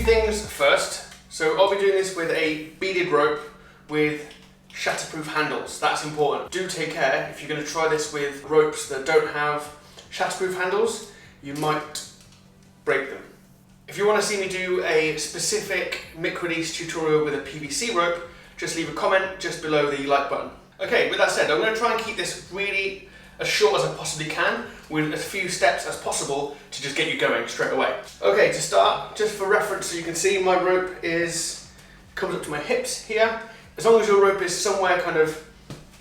things first. So I'll be doing this with a beaded rope with shatterproof handles. That's important. Do take care if you're going to try this with ropes that don't have shatterproof handles, you might break them. If you want to see me do a specific mic release tutorial with a PVC rope, just leave a comment just below the like button. Okay, with that said, I'm going to try and keep this really as short as I possibly can, with as few steps as possible to just get you going straight away. Okay, to start, just for reference, so you can see my rope comes up to my hips here. As long as your rope is somewhere kind of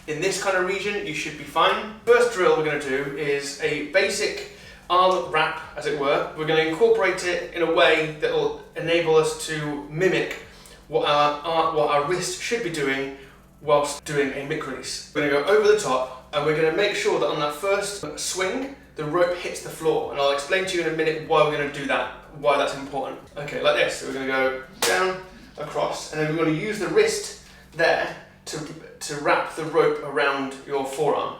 in this kind of region, you should be fine. First drill we're going to do is a basic arm wrap, as it were. We're going to incorporate it in a way that will enable us to mimic what our wrist should be doing whilst doing a mic release. We're going to go over the top, and we're going to make sure that on that first swing, the rope hits the floor. And I'll explain to you in a minute why we're going to do that, why that's important. Okay, like this. So we're going to go down, across, and then we're going to use the wrist there to wrap the rope around your forearm.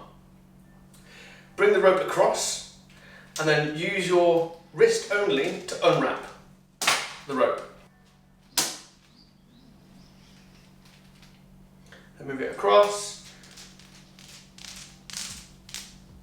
Bring the rope across, and then use your wrist only to unwrap the rope. Then move it across.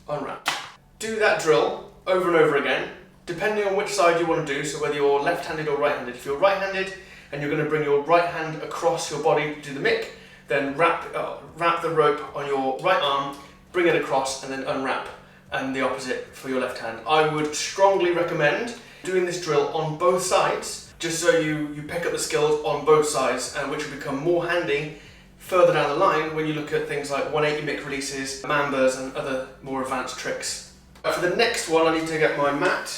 Unwrap. Do that drill over and over again, depending on which side you want to do, so whether you're left-handed or right-handed. If you're right-handed and you're going to bring your right hand across your body to do the mic, then wrap the rope on your right arm, bring it across, and then unwrap, and the opposite for your left hand. I would strongly recommend doing this drill on both sides, just so you pick up the skills on both sides, which will become more handy further down the line when you look at things like 180 mic releases, mambas, and other more advanced tricks. For the next one, I need to get my mat.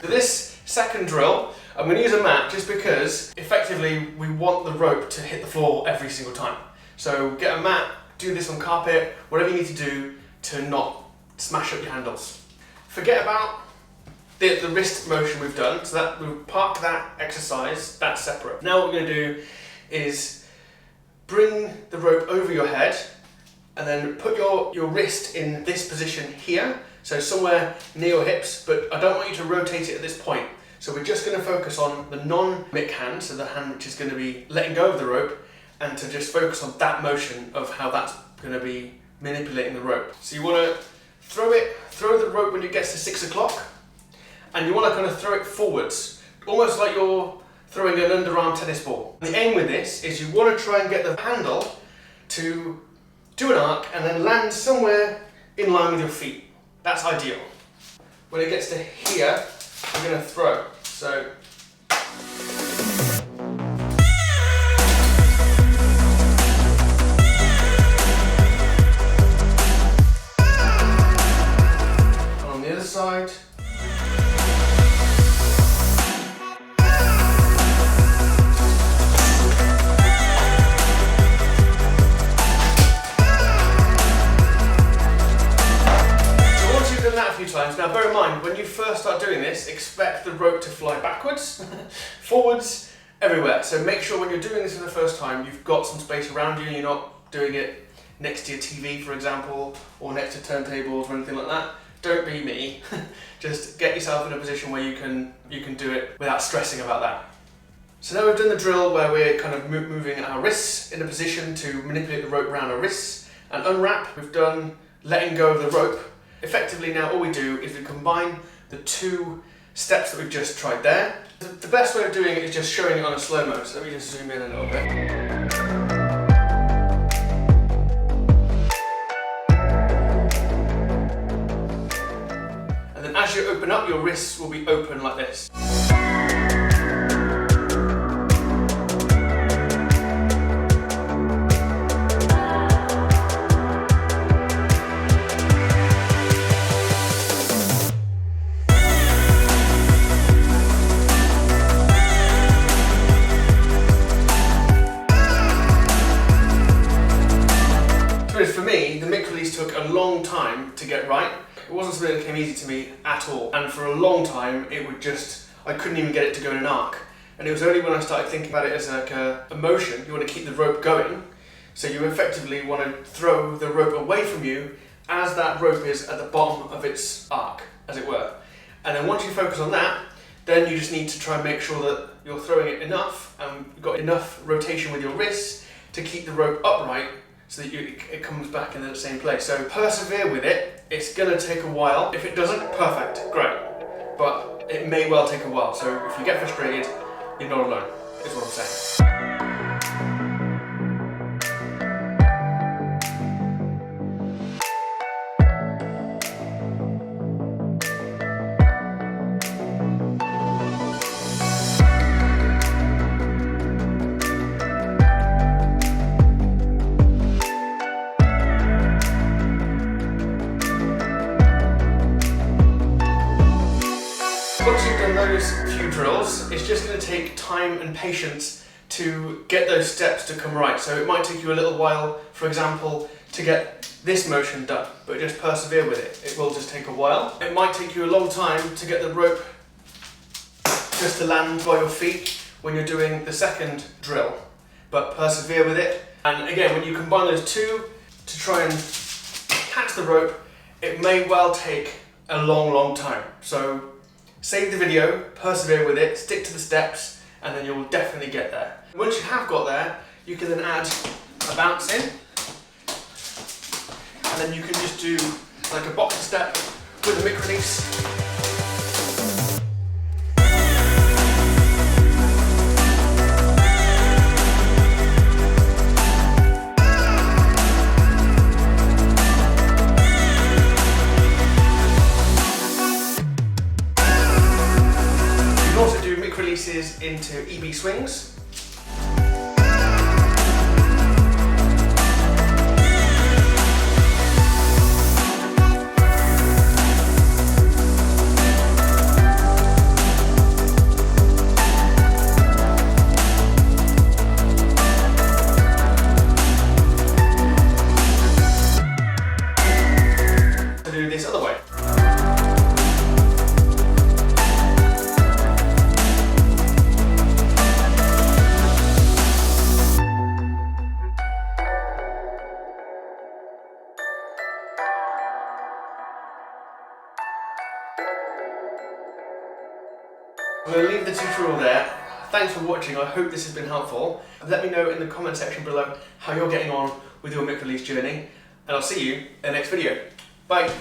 For this second drill, I'm going to use a mat just because effectively we want the rope to hit the floor every single time. So get a mat, do this on carpet, whatever you need to do to not smash up your handles. Forget about the wrist motion we've done, so that we'll park that exercise, that's separate. Now what we're going to do is bring the rope over your head and then put your wrist in this position here, so somewhere near your hips, but I don't want you to rotate it at this point. So we're just going to focus on the non-mic hand, so the hand which is going to be letting go of the rope, and to just focus on that motion of how that's going to be manipulating the rope. So you want to throw the rope when it gets to 6 o'clock, and you want to kind of throw it forwards, almost like you're throwing an underarm tennis ball. The aim with this is you want to try and get the handle to do an arc and then land somewhere in line with your feet. That's ideal. When it gets to here, we're going to throw. So on the other side. Times. Now bear in mind, when you first start doing this, expect the rope to fly backwards, forwards, everywhere. So make sure when you're doing this for the first time, you've got some space around you and you're not doing it next to your TV, for example, or next to turntables or anything like that. Don't be me. Just get yourself in a position where you can do it without stressing about that. So now we've done the drill where we're kind of moving our wrists in a position to manipulate the rope around our wrists and unwrap. We've done letting go of the rope. Effectively now all we do is we combine the two steps that we've just tried there. The best way of doing it is just showing it on a slow-mo, so let me just zoom in a little bit. And then as you open up, your wrists will be open like this. For me, the mic release took a long time to get right. It wasn't something that came easy to me at all. And for a long time, I couldn't even get it to go in an arc. And it was only when I started thinking about it as like a motion, you want to keep the rope going. So you effectively want to throw the rope away from you as that rope is at the bottom of its arc, as it were. And then once you focus on that, Then you just need to try and make sure that you're throwing it enough and you've got enough rotation with your wrists to keep the rope upright so that it comes back in the same place. So persevere with it. It's gonna take a while. If it doesn't, perfect, great. But it may well take a while. So if you get frustrated, you're not alone, is what I'm saying. Once you've done those few drills, it's just going to take time and patience to get those steps to come right. So it might take you a little while, for example, to get this motion done, but just persevere with it. It will just take a while. It might take you a long time to get the rope just to land by your feet when you're doing the second drill, but persevere with it. And again, when you combine those two to try and catch the rope, it may well take a long time. So save the video, persevere with it, stick to the steps, and then you'll definitely get there. Once you have got there, you can then add a bounce in, and then you can just do like a boxer step with a mic release. Releases into EB swings. To do this other way. I'm going to leave the tutorial there. Thanks for watching, I hope this has been helpful. Let me know in the comment section below how you're getting on with your mic release journey, and I'll see you in the next video. Bye!